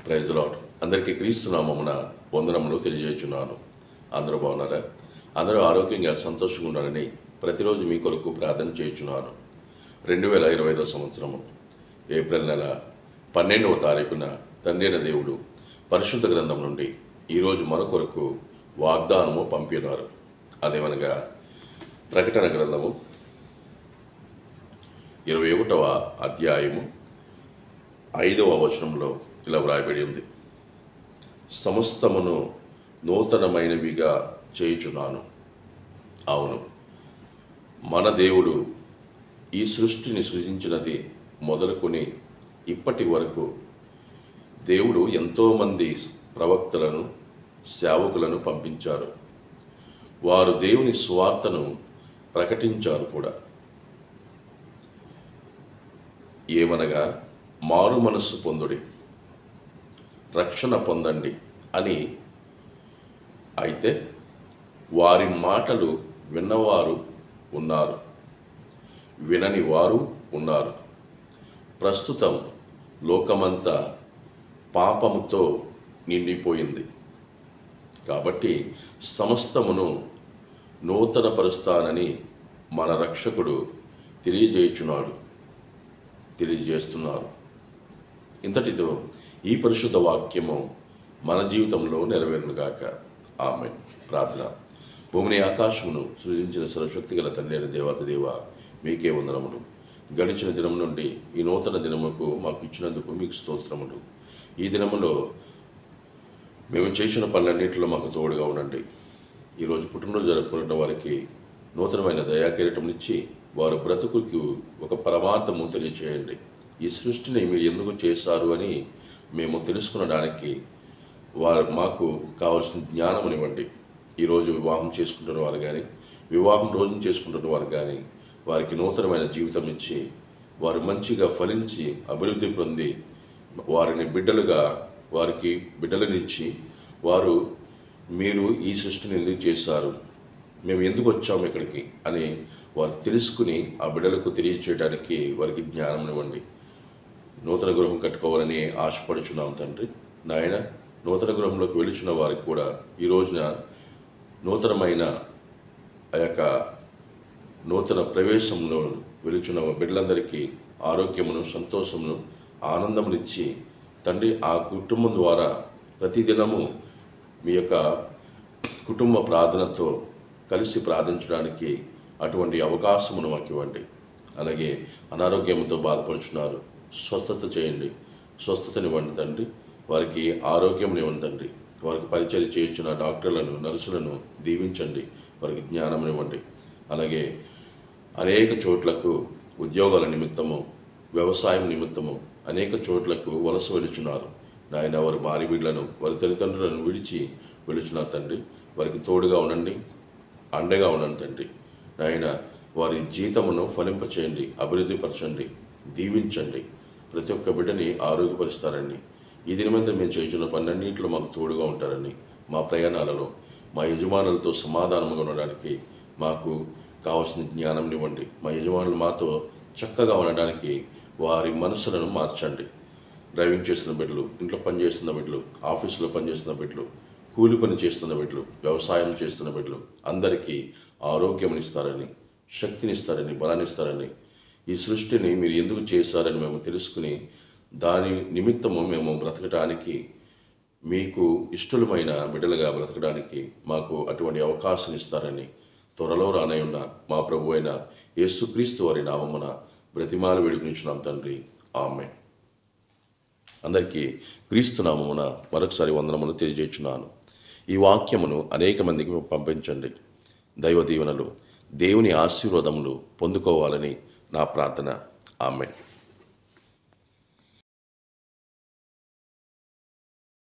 Praise the lord. అందరికీ క్రీస్తు నామమున వందనములు తెలియజేస్తున్నాను. అందరూ బాగున్నారా? అందరూ ఆరోగ్యంగా సంతోషంగా ఉండాలని ప్రతిరోజు మీ కొరకు ప్రార్థన చేయుచున్నాను. 2025 సంవత్సరము ఏప్రిల్ నెల 12వ తారీఖున తండ్రి అయిన దేవుడు పరిశుద్ధ గ్రంథం నుండి ఈరోజు మన కొరకు వాగ్దానము పంపినారు. అదేమనగా ప్రకటన గ్రంథము 21వ అధ్యాయము 5వ వచనంలో ఇలా వ్రాయబడి ఉంది. సమస్తమును నూతనమైనవిగా చేయుచున్నాను. అవును, మన దేవుడు ఈ సృష్టిని సృజించినది మొదలుకొని ఇప్పటి వరకు దేవుడు ఎంతోమంది ప్రవక్తలను, సేవకులను పంపించారు. వారు దేవుని సువార్తను ప్రకటించారు కూడా. ఏమనగా మారు మనస్సు పొందుడి, రక్షణ పొందండి అని. అయితే వారి మాటలు విన్నవారు ఉన్నారు, వినని వారు ఉన్నారు. ప్రస్తుతం లోకమంతా పాపముతో నిండిపోయింది. కాబట్టి సమస్తమును నూతనపరుస్తానని మన రక్షకుడు తెలియజేస్తున్నారు. ఇంతటితో ఈ పరిశుద్ధ వాక్యము మన జీవితంలో నెరవేరునుగాక. ఆమేన్. ప్రార్థన. భూమిని ఆకాశమును సృజించిన సర్వశక్తి గల తండ్రి అయిన దేవాతి దేవ, మీకే వందనములు. గడిచిన దినం నుండి ఈ నూతన దినముకు మాకు ఇచ్చినందుకు మీకు స్తోత్రములు. ఈ దినములో మేము చేసిన పనులన్నింటిలో మాకు తోడుగా ఉండండి. ఈరోజు పుట్టినరోజు జరుపుకున్న వారికి నూతనమైన దయాకిరీటంనిచ్చి వారు బ్రతుకుకు ఒక పరమార్థము తెలియచేయండి. ఈ సృష్టిని మీరు ఎందుకు చేశారు అని మేము తెలుసుకునడానికి మాకు కావాల్సిన జ్ఞానమునివ్వండి. ఈరోజు వివాహం చేసుకుంటున్న వారు కానీ, వివాహం రోజున చేసుకుంటున్న వారు కానీ, వారికి నూతనమైన జీవితం ఇచ్చి వారు మంచిగా ఫలించి అభివృద్ధి పొంది వారిని వారికి బిడ్డలనిచ్చి వారు మీరు ఈ సృష్టిని ఎందుకు చేశారు, మేము ఎందుకు వచ్చాము ఇక్కడికి అని వారు తెలుసుకుని ఆ బిడ్డలకు తెలియచేయడానికి వారికి జ్ఞానం ఇవ్వండి. నూతన గృహం కట్టుకోవాలని ఆశపడుచున్నాం తండ్రి. నాయన, నూతన గృహంలోకి వెలుచున్న వారికి కూడా ఈ రోజున నూతనమైన ఆ యొక్క నూతన ప్రవేశంలో వెలుచున్న బిడ్డలందరికీ ఆరోగ్యమును, సంతోషమును, ఆనందమునిచ్చి తండ్రి ఆ కుటుంబం ద్వారా ప్రతిదినము మీ యొక్క కుటుంబ ప్రార్థనతో కలిసి ప్రార్థించడానికి అటువంటి అవకాశమును మాకు ఇవ్వండి. అలాగే అనారోగ్యంతో బాధపడుచున్నారు, స్వస్థత చేయండి, స్వస్థతనివ్వండి తండ్రి. వారికి ఆరోగ్యమునివ్వండి తండ్రి. వారికి పరిచయం చేయించిన డాక్టర్లను, నర్సులను దీవించండి, వారికి జ్ఞానమునివ్వండి. అలాగే అనేక చోట్లకు ఉద్యోగాల నిమిత్తము, వ్యవసాయం నిమిత్తము అనేక చోట్లకు వలస వెళుచున్నారు నాయన. వారి భార్య బిడ్డలను, వారి తల్లిదండ్రులను విడిచి వెళుచున్నారు తండ్రి. వారికి తోడుగా ఉండండి, అండగా ఉండండి తండ్రి. నాయన, వారి జీతమును ఫలింపచేయండి, అభివృద్ధిపరచండి, దీవించండి. ప్రతి ఒక్క బిడ్డని ఆరోగ్యపరుస్తారని, ఈ దినమంతా మేము చేస్తున్న పనులన్నింటిలో మాకు తోడుగా ఉంటారని, మా ప్రయాణాలలో మా యజమానులతో సమాధానంగా ఉండడానికి మాకు కావాల్సిన జ్ఞానం ఇవ్వండి. మా యజమానులు మాతో చక్కగా ఉండడానికి వారి మనసులను మార్చండి. డ్రైవింగ్ చేస్తున్న బిడ్డలు, ఇంట్లో పనిచేస్తున్న బిడ్డలు, ఆఫీసులో పనిచేస్తున్న బిడ్డలు, కూలి పని చేస్తున్న బిడ్డలు, వ్యవసాయం చేస్తున్న బిడ్డలు అందరికీ ఆరోగ్యమునిస్తారని, శక్తినిస్తారని, బలాన్నిస్తారని, ఈ సృష్టిని మీరు ఎందుకు చేశారని మేము తెలుసుకుని దాని నిమిత్తము మేము బ్రతకడానికి, మీకు ఇష్టమైన బిడ్డలుగా బ్రతకడానికి మాకు అటువంటి అవకాశం ఇస్తారని త్వరలో రానయ్యున్న మా ప్రభు అయిన యేసుక్రీస్తు వారి నామమున బ్రతిమాలు వేడుకొనిచున్నాం తండ్రి. ఆమేన్. అందరికీ క్రీస్తు నామమున మరొకసారి వందనములు తెలియజేస్తున్నాను. ఈ వాక్యమును అనేక మందికి పంపించండి. దైవ దీవెనలు, దేవుని ఆశీర్వాదములు పొందుకోవాలని నా ప్రార్థన. ఆమేన్.